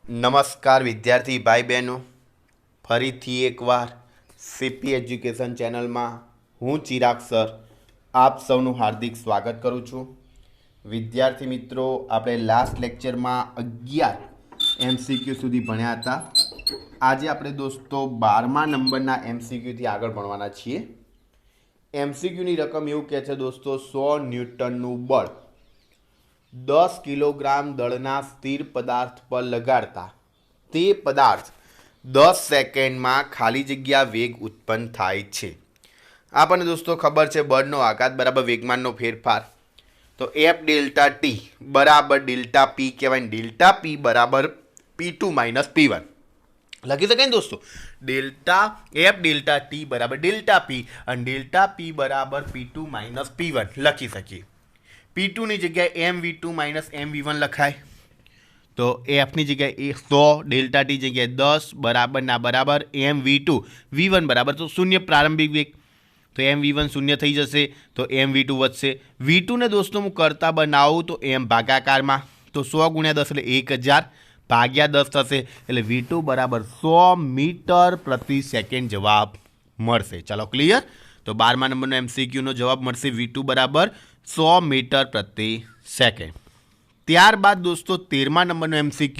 નમસ્કાર વિદ્યાર્થી ભાઈ બહેનો, ફરીથી એકવાર સીપી એજ્યુકેશન ચેનલમાં હું ચિરાગ સર આપ સૌનું હાર્દિક સ્વાગત કરું છું. વિદ્યાર્થી મિત્રો, આપણે લાસ્ટ લેક્ચરમાં 11 MCQ સુધી ભણ્યા હતા. આજે આપણે દોસ્તો 12મા નંબરના MCQથી આગળ ભણવાના છીએ. MCQની રકમ એવું કહે છે દોસ્તો, 100 ન્યૂટનનું બળ 10 કિલોગ્રામ દળના સ્થિર પદાર્થ પર લગાડતા તે પદાર્થ 10 સેકન્ડમાં ખાલી જગ્યા વેગ ઉત્પન્ન થાય છે. આપણને દોસ્તો ખબર છે બળનો આઘાત બરાબર વેગમાનનો ફેરફાર. તો એફ ડેલ્ટા ટી બરાબર ડેલ્ટા પી કહેવાય. ડેલ્ટા પી બરાબર P2 માઇનસ P1 લખી શકાય ને દોસ્તો. એફ ડેલ્ટા ટી બરાબર ડેલ્ટા પી અને ડેલ્ટા પી બરાબર P2 માઇનસ P1 લખી શકીએ. P2ની જગ્યાએ MV2 માઇનસ MV1 લખાય. તો એફની જગ્યાએ 100, ડેલ્ટા ટી જગ્યાએ 10 બરાબરના બરાબર MV2, V1 બરાબર તો શૂન્ય પ્રારંભિક વેગ. તો MV1 શૂન્ય થઈ જશે તો MV2 વધશે. V2ને દોસ્તો હું કરતા બનાવું તો M ભાગાકારમાં, તો 100 ગુણ્યા 10 એટલે 1000 ભાગ્યા 10 થશે એટલે V2 બરાબર 100 મીટર પ્રતિ સેકન્ડ જવાબ મળશે. ચાલો ક્લિયર. તો 12મા નંબરનો MCQનો જવાબ મળશે V2 બરાબર 100 મીટર પ્રતિ સેકન્ડ. ત્યારબાદ દોસ્તો 13મા નંબરનો MCQ,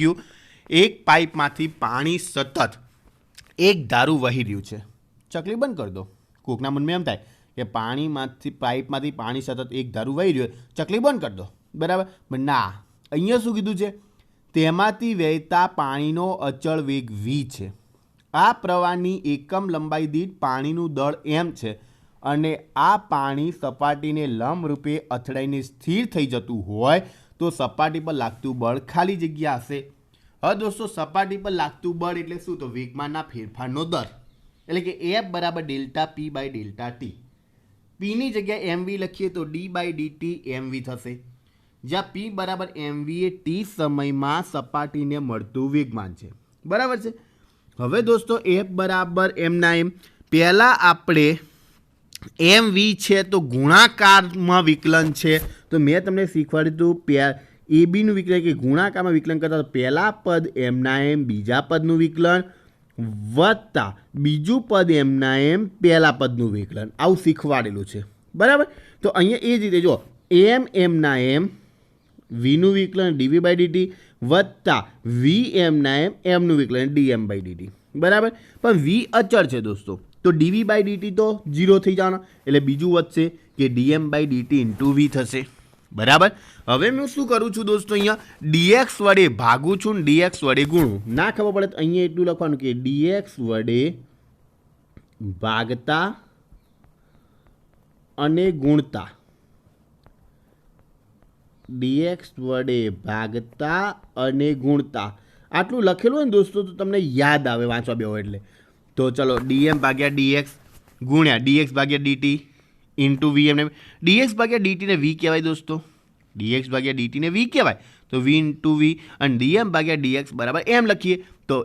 એક પાઇપમાંથી પાણી સતત એક ધારું વહી રહ્યું છે. ચકલી બંધ કરી દો. કોકના મનમાં એમ થાય કે પાઇપમાંથી પાણી સતત એક ધારું વહી રહ્યું, ચકલી બંધ કરી દો, બરાબર. પણ ના, અહીંયા શું કીધું છે? તેમાંથી વહેતા પાણીનો અચળ વેગ v છે. આ પ્રવાહની એકમ લંબાઈ દીઠ પાણીનું દળ m છે અને આ પાણી સપાટીને લંબ રૂપે અથડાઈને સ્થિર થઈ જતું હોય તો સપાટી પર લાગતું બળ ખાલી જગ્યા હશે. હવે દોસ્તો સપાટી પર લાગતું બળ એટલે શું? તો વેગમાનના ફેરફારનો દર, એટલે કે F બરાબર delta P by delta T. પીની જગ્યાએ MV લખીએ તો D બાય dt MV થશે, જ્યાં P બરાબર MV એ ટી સમયમાં સપાટીને મળતું વેગમાન છે, બરાબર છે. હવે દોસ્તો F બરાબર એમના એમ, પહેલાં આપણે MV છે તો ગુણાકારમાં વિકલન છે. તો મેં તમને શીખવાડ્યું હતું ABનું વિકલન કે ગુણાકારમાં વિકલન કરતા તો પહેલા પદ એમના એમ બીજા પદનું વિકલન વત્તા બીજું પદ એમના એમ પહેલા પદનું વિકલન, આવું શીખવાડેલું છે, બરાબર. તો અહીંયા એ જ રીતે જો એમના એમ વીનું વિકલન dv બાય dt વત્તા વી એમના એમનું વિકલન dm બાય dt, બરાબર. પણ v અચળ છે દોસ્તો, તો dv બાય dt તો 0 થઈ જવાનો એટલે બીજું વધશે કે dm by dt into v થશે, બરાબર. હવે હું શું કરું છું દોસ્તો? અહીંયા dx વડે ભાગું છું ને dx વડે ગુણું. ના ખબર પડે તો અહીંયા એટલું લખવાનું કે dx વડે ભાગતા અને ગુણતા, dx વડે ભાગતા અને ગુણતા આટલું લખેલું હોય ને દોસ્તો તો તમને યાદ આવે વાંચવા બેહો એટલે. તો ચલો dm ભાગ્યા dx ગુણ્યા dx ભાગ્યા dt ઇન્ટુ વી. એમને dx ભાગ્યા dt ને v કહેવાય દોસ્તો, dx ભાગ્યા dt ને v કહેવાય તો v ઇન્ટુ વી, અને dm ભાગ્યા dx બરાબર m લખીએ તો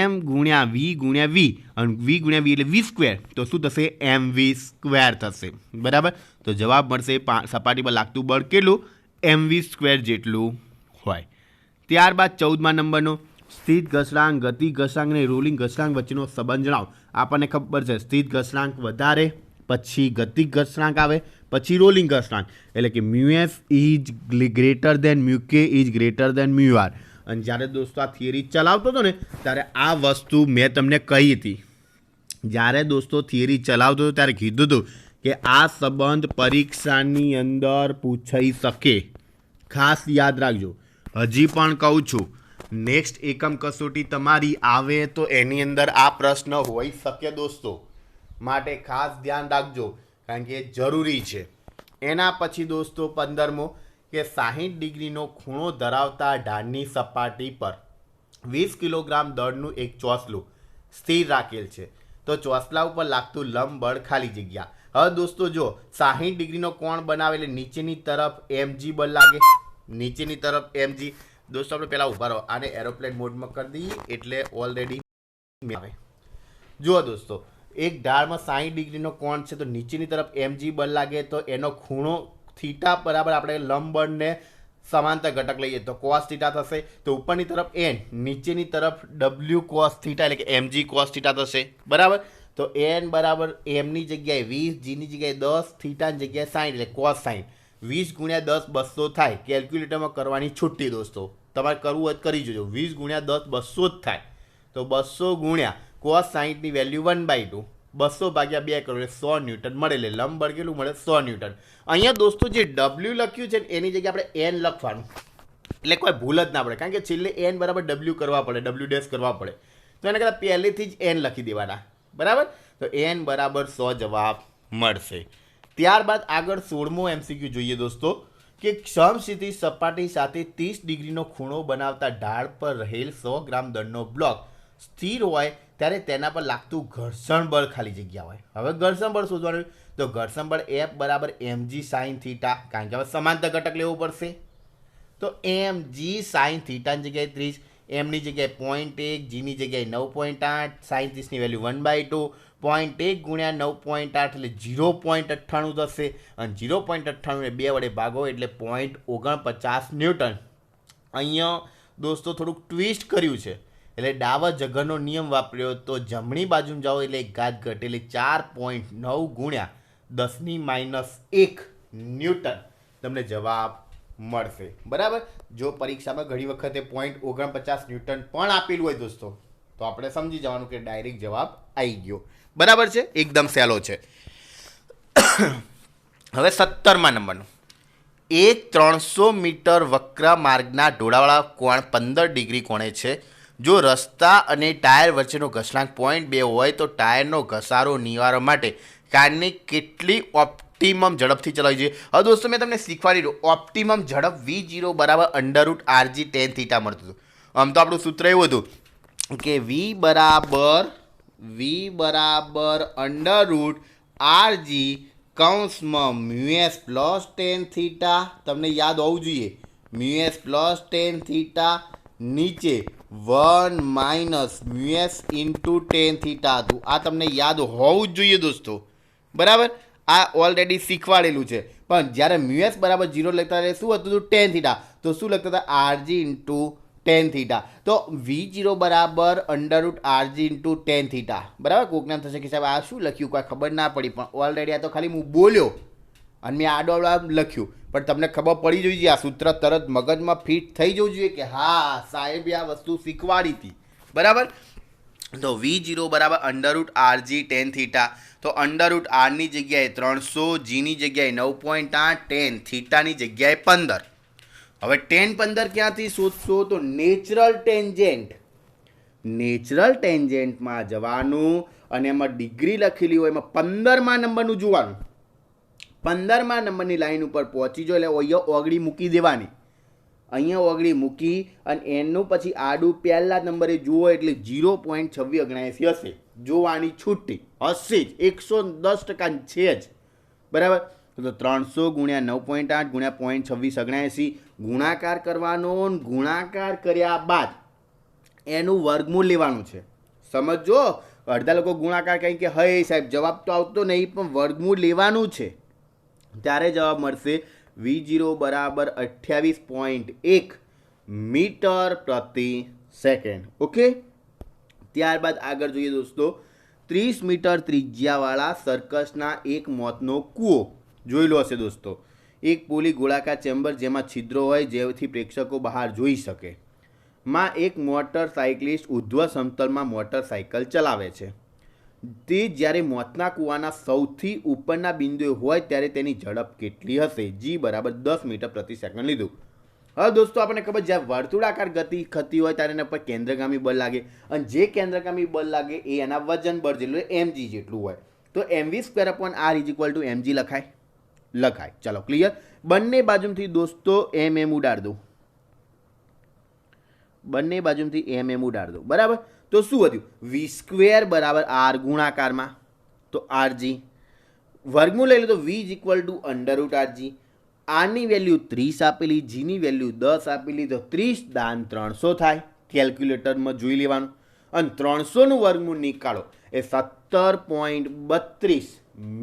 m ગુણ્યા v અને v ગુણ્યા v એટલે v સ્ક્વેર, તો શું થશે? mv સ્ક્વેર થશે, બરાબર. તો જવાબ મળશે સપાટી પર લાગતું બળ કેટલું? mv સ્ક્વેર જેટલું હોય. ત્યારબાદ 14મા નંબરનો, સ્થિત ઘસડાંક, ગતિ ઘસડાંક અને રોલિંગ ઘસડાંક વચ્ચેનો સંબંધ જણાવો. આપણને ખબર છે સ્થિત ઘસડાંક વધારે, પછી ગતિ ઘસડાંક આવે, પછી રોલિંગ ઘસડાંક, એટલે કે μf is greater than μk is greater than μr. અને જ્યારે દોસ્તો આ થિયરી ચલાવતો હતો ને ત્યારે આ વસ્તુ મેં તમને કહી હતી. જ્યારે દોસ્તો થિયરી ચલાવતો હતો ત્યારે કીધું હતું કે આ સંબંધ પરીક્ષાની અંદર પૂછાઈ શકે, ખાસ યાદ રાખજો. હજી પણ કહું છું, નેક્સ્ટ એકમ કસોટી તમારી આવે તો એની અંદર આ પ્રશ્ન હોઈ શકે દોસ્તો, માટે ખાસ ધ્યાન રાખજો કારણ કે જરૂરી છે. એના પછી દોસ્તો 15મો કે 60 ડિગ્રીનો ખૂણો ધરાવતા ઢાળની સપાટી પર 20 કિલોગ્રામ દળનું એક ચોસલું સ્થિર રાખેલ છે, તો ચોસલા ઉપર લાગતું લંબ બળ ખાલી જગ્યા. હવે દોસ્તો જો 60 ડિગ્રીનો કોણ બનાવે એટલે નીચેની તરફ mg બળ લાગે, નીચેની તરફ mg. દોસ્તો આપણે પહેલાં ઉભા રહો, આને એરોપ્લેન મોડમાં કરી દઈએ એટલે ઓલરેડી આવે. જુઓ દોસ્તો, એક ઢાળમાં 60 ડિગ્રીનો કોણ છે તો નીચેની તરફ mg બળ લાગે તો એનો ખૂણો થીટા બરાબર આપણે લંબ બળને સમાંતર ઘટક લઈએ તો કોસ થીટા થશે, તો ઉપરની તરફ n, નીચેની તરફ w કોસ થીટા એટલે કે mg કોસ થીટા થશે. બરાબર. તો n બરાબર mની જગ્યાએ 20, gની જગ્યાએ 10, થીટાની જગ્યાએ 60 એટલે કોસ 60. 20 ગુણ્યા 10 200 થાય. કેલ્ક્યુલેટરમાં કરવાની છૂટી દોસ્તો, તમારે કરવું હોય કરી જોજો. 20 ગુણ્યા 10 200 જ થાય. તો 200 ગુણ્યા કોસ 60ની વેલ્યુ 1/2, 200 ભાગ્યા 2 કરો એટલે 100 ન્યૂટન મળે. એટલે લંબ બળ કેટલું મળે? 100 ન્યૂટન. અહીંયા દોસ્તો જે w લખ્યું છે એની જગ્યાએ આપણે n લખવાનું, એટલે કોઈ ભૂલ જ ના પડે, કારણ કે છેલ્લે n બરાબર w કરવા પડે, w ડેશ કરવા પડે. તો એને કરતાં પહેલેથી જ n લખી દેવાના. બરાબર. તો n બરાબર 100 જવાબ મળશે. ત્યારબાદ આગળ 16મો MCQ જોઈએ દોસ્તો, કે સમસ્થિતિ સપાટી સાથે 30 ડિગ્રીનો ખૂણો બનાવતા ઢાળ પર રહેલ 100 ગ્રામ દળનો બ્લોક સ્થિર હોય ત્યારે તેના પર લાગતું ઘર્ષણ બળ ખાલી જગ્યા હોય. હવે ઘર્ષણ બળ શોધવાનું, તો ઘર્ષણ બળ F બરાબર mg sin થીટા, કારણ કે હવે સમાંતર ઘટક લેવું પડશે. તો mg sin થીટાની જગ્યાએ 30, mની જગ્યાએ 0.1, gની જગ્યાએ 9.8, sin 30ની વેલ્યુ 1/2, 0.1 ગુણ્યા 9.8 એટલે 0.98 થશે, અને 0.98 ને 2 વડે ભાગો એટલે 0.49 ન્યૂટન. અહીંયા દોસ્તો થોડુંક ટ્વિસ્ટ કર્યું છે, એટલે ડાબા જગરનો નિયમ વાપર્યો તો જમણી બાજુ જાઓ એટલે ઘાત ઘટે, એટલે 4.9 ગુણ્યા 10⁻1 ન્યૂટન તમને જવાબ મળશે. બરાબર. જો પરીક્ષામાં ઘણી વખતે 0.49 ન્યૂટન પણ આપેલું હોય દોસ્તો, તો આપણે સમજી જવાનું કે ડાયરેક્ટ જવાબ આવી ગયો. બરાબર છે, એકદમ સહેલો છે. હવે 17મા નંબરનું, એક 300 મીટર વક્ર માર્ગના ઢોળાવાળા કોણ 15 ડિગ્રી કોણે છે. જો રસ્તા અને ટાયર વચ્ચેનો ઘસલાંક 0.2 હોય તો ટાયરનો ઘસારો નિવારવા માટે કારની કેટલી ઓપ્ટિમમ ઝડપથી ચલાવવી જોઈએ. હવે દોસ્તો મેં તમને શીખવાડી દઉં, ઓપ્ટિમમ ઝડપ v0 બરાબર √rg tan થીટા મળતું હતું. આમ તો આપણું સૂત્ર એવું હતું કે v બરાબર √rg કૌંસમાં મ્યુએસ પ્લસ tan થીટા, તમને યાદ હોવું જોઈએ, મ્યુએસ પ્લસ tan થીટા નીચે 1 minus mu s into tan theta હતું. આ તમને યાદ હોવું જ જોઈએ દોસ્તો. બરાબર. આ ઓલરેડી શીખવાડેલું છે. પણ જ્યારે મ્યુએસ બરાબર 0 લખતા હતા શું હતું? tan theta. તો શું લખતા હતા? rg into tan theta. તો v0 બરાબર √rg ઇન્ટુ tan થીટા. બરાબર. કોકના થશે કે સાહેબ આ શું લખ્યું, કોઈ ખબર ના પડી, પણ ઓલરેડી આ તો ખાલી હું બોલ્યો અને મેં આડો લખ્યું, પણ તમને ખબર પડી જોઈએ, આ સૂત્ર તરત મગજમાં ફિટ થઈ જવું જોઈએ કે હા સાહેબે આ વસ્તુ શીખવાડી હતી. બરાબર. તો v0 બરાબર √rg tan થીટા. તો √rની જગ્યાએ 300, gની જગ્યાએ 9.8, tan થીટાની જગ્યાએ 15. હવે tan 15 ક્યાંથી શોધશો? તો નેચરલ ટેન્જેન્ટ, નેચરલ ટેન્જેન્ટમાં જવાનું અને એમાં ડિગ્રી લખેલી હોય એમાં 15મા નંબરનું જોવાનું. 15મા નંબરની લાઈન ઉપર પહોંચી જો એટલે અહીંયા ઓગળી મૂકી દેવાની. અહીંયા ઓગળી મૂકી અને એનું પછી આડું પહેલા નંબરે જુઓ એટલે 0.2679 હશે. જોવાની છૂટી હશે જ, 110% છે જ. બરાબર. તો 300 ગુણ્યા 9.8 ગુણ્યા 0.2679 ગુણાકાર કરવાનો, ગુણાકાર કર્યા બાદ એનું વર્ગમૂળ લેવાનું છે. સમજો, અડધા લોકો ગુણાકાર કહી કે હે સાહેબ જવાબ તો આવતો નહીં, પણ વર્ગમૂળ લેવાનું છે. ત્યારે જવાબ મળશે v0 બરાબર 28.1 મીટર પ્રતિ સેકન્ડ. ઓકે. ત્યારબાદ આગળ જોઈએ દોસ્તો, 30 મીટર ત્રિજ્યાવાળા સર્કસના એક મોતનો કૂવો જોયેલો હશે દોસ્તો. એક પોલી ગોળાકાર ચેમ્બર જેમાં છિદ્રો હોય જેથી પ્રેક્ષકો બહાર જોઈ શકે. માં એક મોટર સાયકલિસ્ટ ઉર્ધ્વ સમતલમાં મોટરસાયકલ ચલાવે છે. તે જ્યારે મોતના કૂવાના સૌથી ઉપરના બિંદુએ હોય ત્યારે તેની ઝડપ કેટલી હશે? g બરાબર 10 મીટર પ્રતિ સેકન્ડ લીધું. હવે દોસ્તો આપણને ખબર, જ્યારે વર્તુળાકાર ગતિ થતી હોય ત્યારે એના પર કેન્દ્રગામી બળ લાગે, અને જે કેન્દ્રગામી બળ લાગે એ એના વજન બળ જેટલું mg જેટલું હોય. તો mv²/r = mg લખાય. ચાલો ક્લિયર. બંને બાજુથી દોસ્તો mm ઉડાડ દો, બંને બાજુથી mm ઉડાડ દો. બરાબર. તો શું વધ્યું? v² બરાબર r ગુણાકારમાં, તો rg વર્ગમૂળ લઈ લો તો v √rg. આરની વેલ્યુ 30 આપેલી, જીની વેલ્યુ 10 આપેલી, તો 30 દાન 300 થાય. કેલ્ક્યુલેટરમાં જોઈ લેવાનું અને 300નું વર્ગમૂળ નીકાળો એ 17.32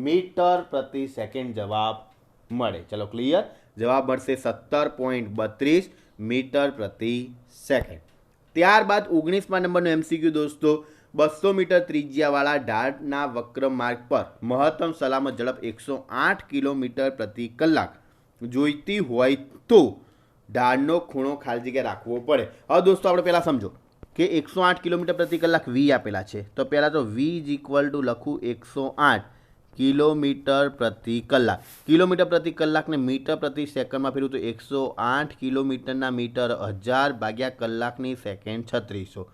મીટર પ્રતિ સેકન્ડ જવાબ મળે. ચલો ક્લિયર. જવાબ મળશે 17.32 મીટર પ્રતિ સેકન્ડ. ત્યારબાદ 19મા નંબરનો MCQ દોસ્તો, 200 મીટર ત્રિજ્યાવાળા ઢાળના વક્ર માર્ગ પર મહત્તમ સલામત ઝડપ 108 કિલોમીટર પ્રતિ કલાક જોઈતી હોય તો ઢાળનો ખૂણો ખાલી જગ્યા રાખવો પડે. હવે દોસ્તો આપણે પહેલાં સમજો કે 108 કિલોમીટર પ્રતિ કલાક V આપેલા છે, તો પહેલાં તો V = લખું 108 કિલોમીટર પ્રતિ કલાક. કિલોમીટર પ્રતિ કલાકને મીટર પ્રતિ સેકન્ડમાં ફેરવું તો 108 કિલોમીટરના મીટર 1000 ભાગ્યા કલાકની સેકન્ડ 3600.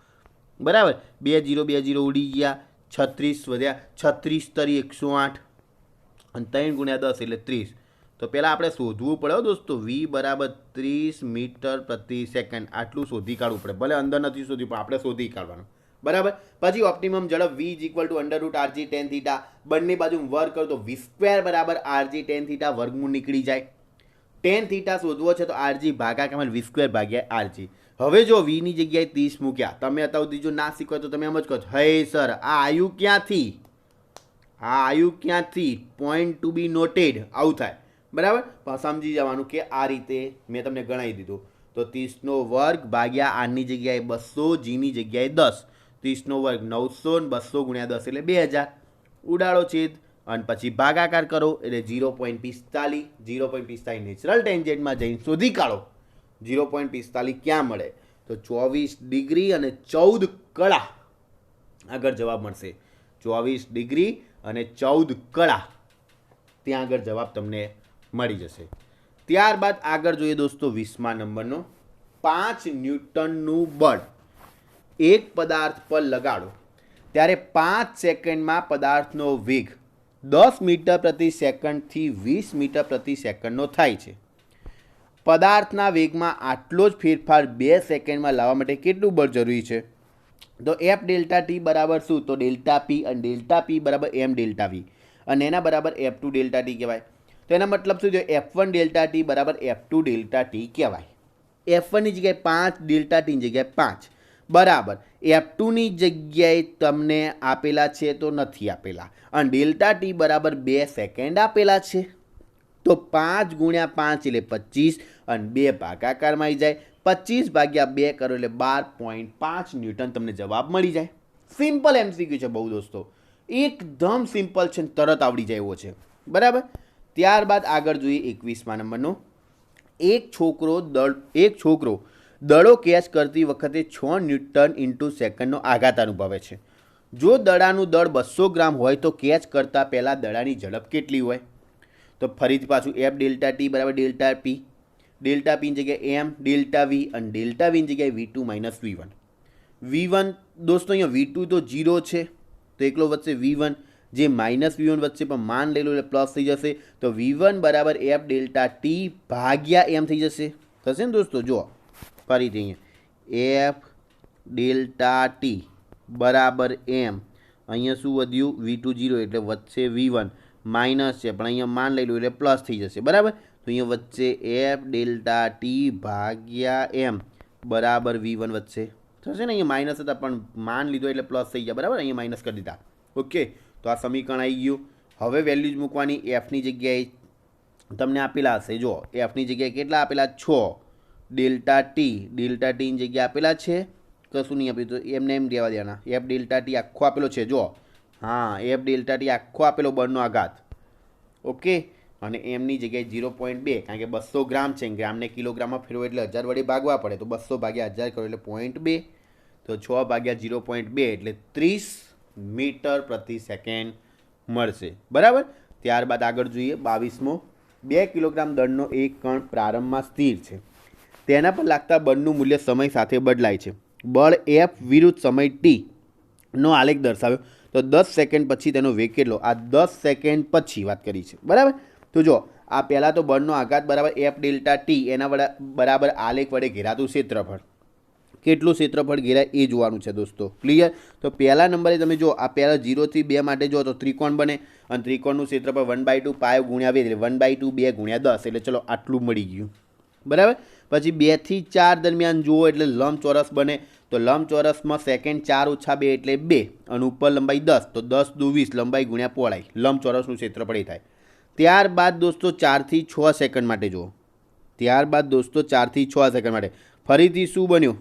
બરાબર, 20 ઉડી ગયા, 36 વધ્યા, 36 તરી 108 અને 3 × 10 એટલે 30. તો પહેલાં આપણે શોધવું પડે દોસ્તો, V = 30 મીટર પ્રતિ સેકન્ડ. આટલું શોધી કાઢવું પડે, ભલે અંદર નથી શોધ્યું પણ આપણે શોધી કાઢવાનું. બરાબર. પછી ઓપ્ટિમમ ઝડપ V = √RG tan θ, બંને બાજુ વર્ગ કરો તો V² = RG tan θ વર્ગમૂળ નીકળી જાય. tan θ શોધવો છે તો RG ભાગાકાર V² ભાગ્યા RG. હવે જો V ની જગ્યાએ 30 મૂક્યા, તમે અત્યાર સુધી જો ના શીખો તો તમે એમ જ કહો, હે સર આ આવ્યું ક્યાંથી, પોઈન્ટ ટુ બી નોટેડ, આવું થાય. બરાબર, પણ સમજી જવાનું કે આ રીતે મેં તમને ગણાવી દીધું. તો 30નો વર્ગ ભાગ્યા આરની જગ્યાએ 200, જીની જગ્યાએ 10. 30નો વર્ગ 900 ને 200 × 10 એટલે 2000. ઉડાડો છેદ અને પછી ભાગાકાર કરો એટલે 0.45. 0.45 નેચરલ ટેન્જેન્ટમાં જઈને શોધી કાઢો 0.45 ક્યાં મળે, તો 24 ડિગ્રી અને 14 કળા આગળ જવાબ મળશે. 24 ડિગ્રી અને 14 કળા ત્યાં આગળ જવાબ તમને મળી જશે. ત્યારબાદ આગળ જોઈએ દોસ્તો 20મા નંબરનો, 5 ન્યૂટનનું બળ એક પદાર્થ પર લગાડો ત્યારે 5 સેકન્ડમાં પદાર્થનો વેગ 10 મીટર પ્રતિ સેકન્ડથી 20 મીટર પ્રતિ સેકન્ડનો થાય છે. પદાર્થના વેગમાં આટલો જ ફેરફાર 2 સેકન્ડમાં લાવવા માટે કેટલું બળ જરૂરી છે? તો F∆t બરાબર શું? તો ∆P અને ∆P બરાબર m∆v અને એના બરાબર F2∆t કહેવાય. તો એના મતલબ શું છે? F1∆t બરાબર F2∆t કહેવાય. F1ની જગ્યાએ 5, ∆t ની જગ્યાએ 5 બરાબર F2ની જગ્યાએ તમને આપેલા છે તો નથી આપેલા, અને ∆t બરાબર 2 સેકન્ડ આપેલા છે. તો 5 × 5 એટલે 25 અને 2 ભાગાકારમાં આવી જાય. 25 ભાગ્યા 2 કરો એટલે 12.5 ન્યૂટન તમને જવાબ મળી જાય. સિમ્પલ MCQ છે બહુ દોસ્તો, એકદમ સિમ્પલ છે, તરત આવડી જાય એવો છે. બરાબર. ત્યારબાદ આગળ જોઈએ 21મા નંબરનો, એક છોકરો દડો કેચ કરતી વખતે 6 ન્યૂટન ઇન્ટુ સેકન્ડનો આઘાત અનુભવે છે. જો દડાનું દળ 200 ગ્રામ હોય તો કેચ કરતાં પહેલાં દડાની ઝડપ કેટલી હોય? તો ફરીથી પાછું F∆t બરાબર ∆P, ∆P ની જગ્યાએ m, ∆v અને ∆v ની જગ્યાએ V2 - V1. V1 દોસ્તો અહીંયા V2 તો 0 છે તો એકલો વધશે V1, જે -V1 વધશે પણ માન લઈ લો એટલે પ્લસ થઈ જશે. તો V1 બરાબર F∆t ભાગ્યા m થઈ જશે. થશે ને દોસ્તો? જુઓ ફરીથી અહીંયા F∆t બરાબર m, અહીંયા શું વધ્યું? V2 0 એટલે વધશે V1, માઇનસ છે પણ અહીંયા માન લઈ લો એટલે પ્લસ થઈ જશે. બરાબર. તો અહીંયા વચ્ચે F∆t ભાગ્યા m બરાબર V1 વધશે. થશે ને? અહીંયા માઇનસ હતા પણ માન લીધો એટલે પ્લસ થઈ ગયા. બરાબર, અહીંયા માઇનસ કરી દીધા. ઓકે, તો આ સમીકરણ આવી ગયું. હવે વેલ્યુઝ મૂકવાની. Fની જગ્યાએ તમને આપેલા હશે, જો Fની જગ્યાએ કેટલા આપેલા? 6. ∆t ની જગ્યાએ આપેલા છે, કશું નહીં આપ્યું તો એમને એમ રહેવા દેવાના. F∆t આખો આપેલો છે, જો હા F∆t આખો આપેલો બળનો આઘાત. ઓકે, અને એમની જગ્યાએ 0.2, કારણ કે 200 ગ્રામ છે, ગ્રામને કિલોગ્રામમાં ફેરવો એટલે 1000 વડે ભાગવા પડે, તો 200 ભાગ્યા 1000 કરો એટલે 0.2, તો 6 ભાગ્યા 0.2 એટલે 30 મીટર પ્રતિ સેકન્ડ મળશે. બરાબર. ત્યારબાદ આગળ જોઈએ 22મો, 2 કિલોગ્રામ દળનો એક કણ પ્રારંભમાં સ્થિર છે, તેના પર લાગતા બળનું મૂલ્ય સમય સાથે બદલાય છે. બળ F વિરુદ્ધ સમય t નો આલેખ દર્શાવ્યો, તો 10 સેકન્ડ પછી તેનો વેગ કેટલો? આ 10 સેકન્ડ પછી વાત કરી છે. બરાબર. તો જો આ પહેલાં તો બળનો આઘાત બરાબર F∆t, એના બરાબર આલેખ વડે ઘેરાતું ક્ષેત્રફળ. કેટલું ક્ષેત્રફળ ઘેરાય એ જોવાનું છે દોસ્તો. ક્લિયર? તો પહેલા નંબરે તમે જો આ પહેલાં 0 થી 2 માટે જો તો ત્રિકોણ બને, અને ત્રિકોણનું ક્ષેત્રફળ 1/2 પાય × 2 એટલે 1/2 2 × 10 એટલે ચલો આટલું મળી ગયું. બરાબર. પછી 2 થી 4 દરમિયાન જુઓ એટલે લંબચોરસ બને, તો લંબચોરસમાં સેકન્ડ 4 - 2 એટલે 2 અને ઉપર લંબાઈ 10, તો 10 × 20 લંબાઈ × પહોળાઈ, લંબચોરસનું ક્ષેત્રફળ એ થાય. ત્યારબાદ દોસ્તો 4 થી 6 સેકન્ડ માટે જુઓ, ત્યારબાદ દોસ્તો 4 થી 6 સેકન્ડ માટે ફરીથી શું બન્યું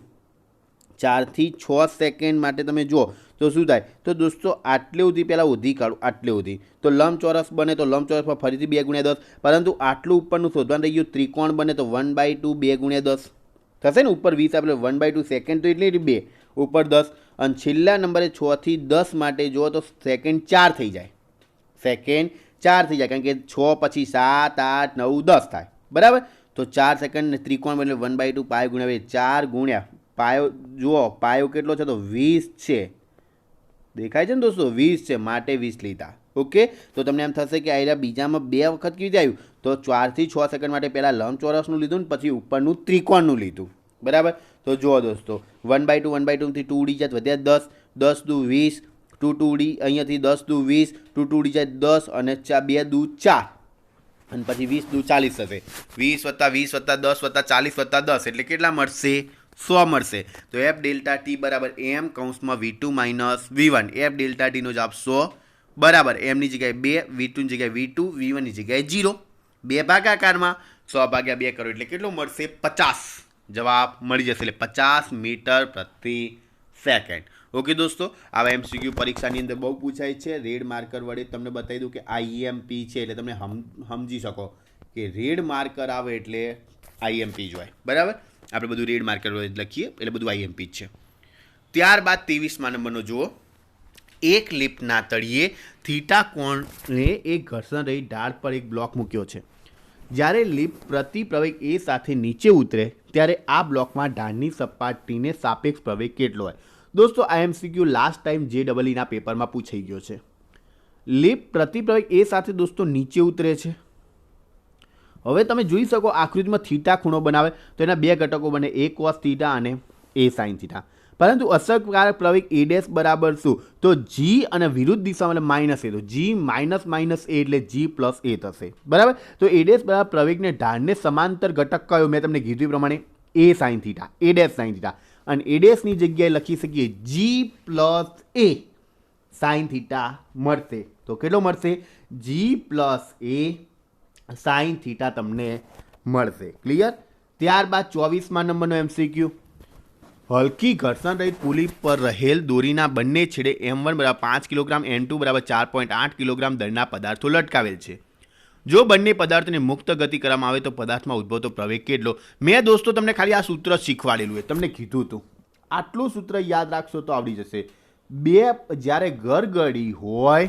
4 થી 6 સેકન્ડ માટે તમે જુઓ તો શું થાય તો દોસ્તો આટલે સુધી પહેલાં ઉધી કાઢું આટલે સુધી તો લંબચોરસ બને તો લંબચોરસમાં ફરીથી 2 × 10 પરંતુ આટલું ઉપરનું શોધવાનું રહી ગયું ત્રિકોણ બને તો 1/2 2 × 10 થશે ને ઉપર 20 આપણે 1/2 સેકન્ડ તો એટલે 2 ઉપર 10 અને છેલ્લા નંબરે 6 થી 10 માટે જુઓ તો સેકન્ડ 4 થઈ જાય સેકન્ડ 4 થઈ જાય કારણ કે 6 પછી 7 8 9 10 થાય બરાબર તો 4 સેકન્ડ ત્રિકોણ એટલે 1/2 પાયો ગુણ્યા 4 ગુણ્યા પાયો જુઓ પાયો કેટલો છે તો 20 છે દેખાય છે ને દોસ્તો 20 છે માટે 20 લીધા ઓકે તો તમને એમ થશે કે આ બીજામાં 2 વખત કેવી રીતે આવ્યું તો 4 થી 6 સેકન્ડ માટે પહેલાં લંબચોરસનું લીધું ને પછી ઉપરનું ત્રિકોણનું લીધું બરાબર તો જુઓ દોસ્તો 1/2 1/2 થી 2 ઉડી જાય વધ્યા 10 10 દુ 20 2 2 ઉડી અહીંયાથી 10 દુ 20 2 2 ઉડી જાય 10 અને 2 દુ 4 અને પછી 20 દુ 40 થશે 20 + 20 + 10 + 40 + 10 એટલે કેટલા મળશે 100 મળશે તો F ડેલ્ટા ટી બરાબર M કૌંસમાં V2 - V1 F ડેલ્ટા ટીનો જવાબ 100 બરાબર એમની જગ્યાએ 2 V2 ની જગ્યાએ V2 V1 ની જગ્યાએ 0 2 ભાગાકારમાં 100/2 કરો એટલે કેટલું મળશે 50 જવાબ મળી જશે એટલે 50 મીટર પ્રતિ સેકન્ડ ઓકે દોસ્તો આવા MCQ પરીક્ષાની અંદર બહુ પૂછાય છે રેડ માર્કર વડે તમને બતાવી દઉં કે IMP છે એટલે તમે સમજી શકો કે રેડ માર્કર આવે એટલે IMP જ હોય બરાબર આપણે બધું રેડ માર્કર વડે લખીએ એટલે બધું IMP જ છે ત્યારબાદ 23મા નંબરનો જુઓ એક લિફ્ટના તળિયે થીટા કોણને એક ઘર્ષણ રહી ઢાળ પર એક બ્લોક મૂક્યો છે જ્યારે લિફ્ટ પ્રતિ પ્રવેગ એ સાથે નીચે ઉતરે ત્યારે આ બ્લોકમાં ઢાળની સપાટીને સાપેક્ષ પ્રવેગ કેટલો હોય દોસ્તો આ MCQ લાસ્ટ ટાઈમ JEE ના પેપરમાં પૂછાઈ ગયો છે લિફ્ટ પ્રતિ પ્રવેગ એ સાથે દોસ્તો નીચે ઉતરે છે હવે તમે જોઈ શકો આકૃતિમાં થીટા ખૂણો બનાવે તો એના 2 ઘટકો બને a cos થીટા અને a sin થીટા પરંતુ અસરકારક પ્રવેગ a' બરાબર શું તો g અને વિરુદ્ધ દિશામાં એટલે માઇનસ a તો g માઇનસ a એટલે g પ્લસ a થશે બરાબર તો a' બરાબર પ્રવેગને ઢાળને સમાંતર ઘટક કયો મેં તમને કીધું પ્રમાણે a sin theta a' sin theta અને a' ની જગ્યાએ લખી શકીએ g plus a sin theta મળશે તો કેટલો મળશે g plus a sin theta તમને મળશે ક્લિયર ત્યારબાદ 24મા નંબરનો MCQ હલકી ઘર્ષણ રહિત પુલી પર રહેલ દોરીના બંને છેડે M1 = 5 કિલોગ્રામ N2 = 4.8 કિલોગ્રામ દળના પદાર્થો લટકાવેલ છે જો બંને પદાર્થને મુક્ત ગતિ કરવામાં આવે તો પદાર્થમાં ઉદ્ભવતો પ્રવેગ કેટલો મેં દોસ્તો તમને ખાલી આ સૂત્ર શીખવાડેલું છે તમને કીધું હતું આટલું સૂત્ર યાદ રાખશો તો આવડી જશે જ્યારે ગરગડી હોય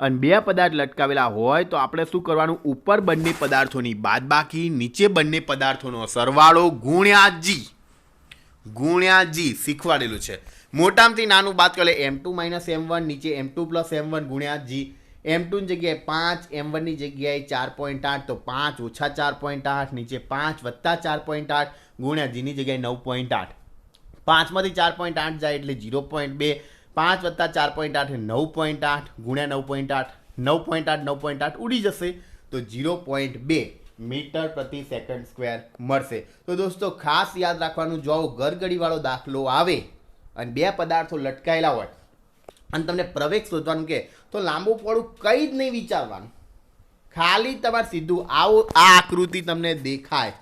અને 2 પદાર્થ લટકાવેલા હોય તો આપણે શું કરવાનું ઉપર બંને પદાર્થોની બાદબાકી નીચે બંને પદાર્થોનો સરવાળો ગુણ્યા g શીખવાડેલું છે મોટામાંથી નાનું બાદ કરે M2 - M1 નીચે M2 + M1 ગુણ્યા g M2 ની જગ્યાએ 5 M1 ની જગ્યાએ 4.8 તો 5 - 4.8 નીચે 5 + 4.8 ગુણ્યા g ની જગ્યાએ 9.8 5માંથી 4.8 જાય એટલે 0.2 5 + 4.8 9.8 ગુણ્યા 9.8 9.8 ઉડી જશે તો 0.2 મીટર પ્રતિ સેકન્ડ સ્ક્વેર મળશે તો દોસ્તો ખાસ યાદ રાખવાનું જો ગરગડીવાળો દાખલો આવે અને 2 પદાર્થો લટકાયેલા હોય અને તમને પ્રવેગ શોધવાનું કે તો લાંબુ પોળું કંઈ જ નહીં વિચારવાનું ખાલી તમારે સીધું આવો આ આકૃતિ તમને દેખાય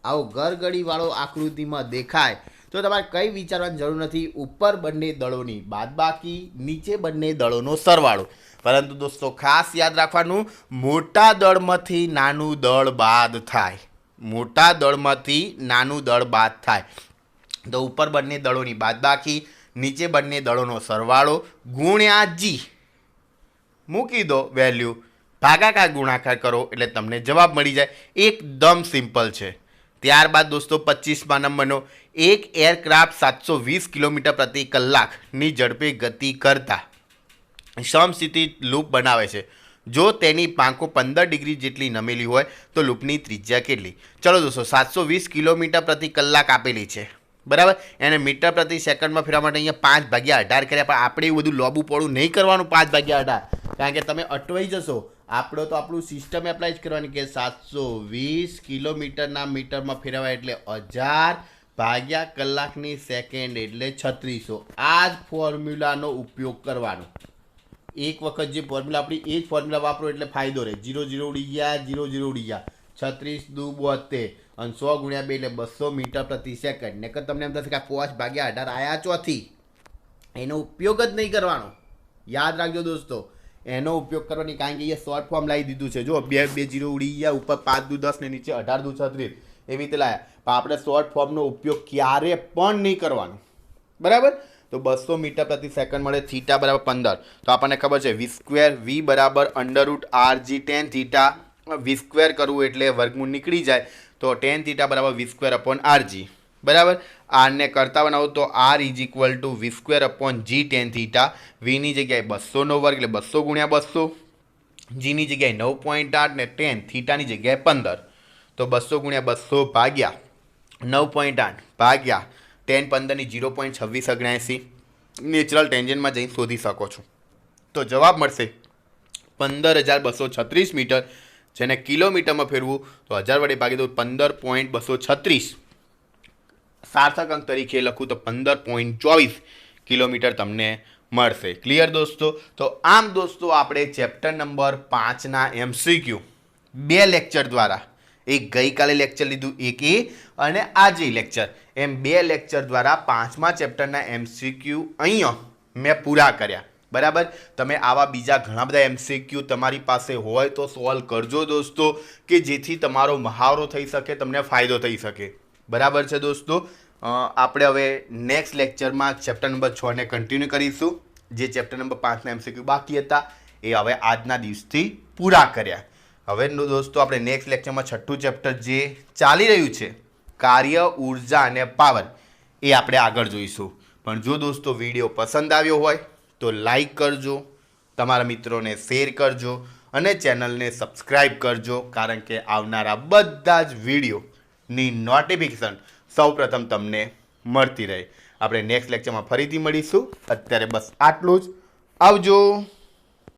આવો ગરગડીવાળો આકૃતિમાં દેખાય તો તમારે કંઈ વિચારવાની જરૂર નથી ઉપર બંને દળોની બાદબાકી નીચે બંને દળોનો સરવાળો પરંતુ દોસ્તો ખાસ યાદ રાખવાનું મોટા દળમાંથી નાનું દળ બાદ થાય મોટા દળમાંથી નાનું દળ બાદ થાય તો ઉપર બંને દળોની બાદબાકી નીચે બંને દળોનો સરવાળો ગુણ્યા g મૂકી દો વેલ્યુ ભાગાકાર ગુણાકાર કરો એટલે તમને જવાબ મળી જાય એકદમ સિમ્પલ છે ત્યારબાદ દોસ્તો 25મા નંબરનો એક એરક્રાફ્ટ 720 કિલોમીટર પ્રતિ કલાકની ઝડપે ગતિ કરતા સમસ્થિતિ લૂપ બનાવે છે જો તેની પાંખો 15 ડિગ્રી જેટલી નમેલી હોય તો લૂપની ત્રિજ્યા કેટલી ચલો દોસ્તો 720 કિલોમીટર પ્રતિ કલાક આપેલી છે બરાબર એને મીટર પ્રતિ સેકન્ડમાં ફેરવા માટે અહીંયા 5/18 કર્યા પણ આપણે એવું બધું લોબું પોળું નહીં કરવાનું 5/18 કારણ કે તમે અટવાઈ જશો આપણે તો આપણું સિસ્ટમ એપ્લાય જ કરવાની કે 720 કિલોમીટરના મીટરમાં ફેરવાય એટલે 1000 ભાગ્યા કલાકની સેકન્ડ એટલે 3600 આ જ ફોર્મ્યુલાનો ઉપયોગ કરવાનો એક વખત જે ફોર્મ્યુલા આપણી એ જ ફોર્મ્યુલા વાપરો એટલે ફાયદો રહે 0 0 ઉડી ગયા 0 0 ઉડી ગયા 36 દુ 72 અને 100 ગુણ્યા 2 એટલે 200 મીટર પ્રતિ સેકન્ડ. ને તમને એમ થશે કે 5/18 આયા ચોથી, એનો ઉપયોગ જ નહીં કરવાનો. યાદ રાખજો દોસ્તો, એનો ઉપયોગ કરવાની, કારણ કે એ શોર્ટ ફોર્મ લાવી દીધું છે. જો 2 0 ઉડી ગયા, ઉપર 5 દુ 10 ને નીચે 18 દુ 36 એવી રીતે લાયા. પણ આપણે શોર્ટ ફોર્મનો ઉપયોગ ક્યારે પણ નહીં કરવાનો, બરાબર. તો 200 મીટર પ્રતિ સેકન્ડ મળે, થીટા બરાબર 15. તો આપણને ખબર છે v² v બરાબર √rg tan થીટા. v² કરવું એટલે વર્ગમૂળ નીકળી જાય, તો tan થીટા બરાબર v² / rg, બરાબર. આરને કરતા બનાવો તો r = v² / g tan theta. વીની જગ્યાએ 200 નો વર્ગ એટલે 200 ગુણ્યા 200, જીની જગ્યાએ 9.8 ને tan થીટાની જગ્યાએ 15. તો 200 ગુણ્યા 200 ભાગ્યા 9.8 ભાગ્યા tan 15 ની 0.2679 નેચરલ ટેન્જન્ટમાં જઈને શોધી શકો છો. તો જવાબ મળશે 15,236 મીટર. જેને કિલોમીટરમાં ફેરવું તો 1000 વડે ભાગી દઉં 15.236. સાર્થક અંક તરીકે લખું તો 15.24 કિલોમીટર તમને મળશે. ક્લિયર દોસ્તો? તો આમ દોસ્તો આપણે ચેપ્ટર નંબર 5ના MCQ 2 લેક્ચર દ્વારા, એક ગઈકાલે લેક્ચર લીધું એક એ, અને આજે લેક્ચર, એમ 2 લેક્ચર દ્વારા 5મા ચેપ્ટરના MCQ અહીંયા મેં પૂરા કર્યા, બરાબર. તમે આવા બીજા ઘણા બધા MCQ તમારી પાસે હોય તો સોલ્વ કરજો દોસ્તો, કે જેથી તમારો મહાવરો થઈ શકે, તમને ફાયદો થઈ શકે, બરાબર છે દોસ્તો. આપણે હવે નેક્સ્ટ લેક્ચરમાં ચેપ્ટર નંબર 6ને કન્ટિન્યુ કરીશું. જે ચેપ્ટર નંબર 5ના MCQ બાકી હતા એ હવે આજના દિવસથી પૂરા કર્યા. હવે દોસ્તો આપણે નેક્સ્ટ લેક્ચરમાં 6થું ચેપ્ટર જે ચાલી રહ્યું છે, કાર્ય, ઉર્જા અને પાવર, એ આપણે આગળ જોઈશું. પણ જો દોસ્તો વિડીયો પસંદ આવ્યો હોય તો લાઈક કરજો, તમારા મિત્રોને શેર કરજો અને ચેનલને સબસ્ક્રાઈબ કરજો, કારણ કે આવનારા બધા જ વિડીયોની નોટિફિકેશન સૌપ્રથમ તમને મળતી રહે. આપણે નેક્સ્ટ લેક્ચરમાં ફરીથી મળીશું. અત્યારે બસ આટલું જ. આવજો.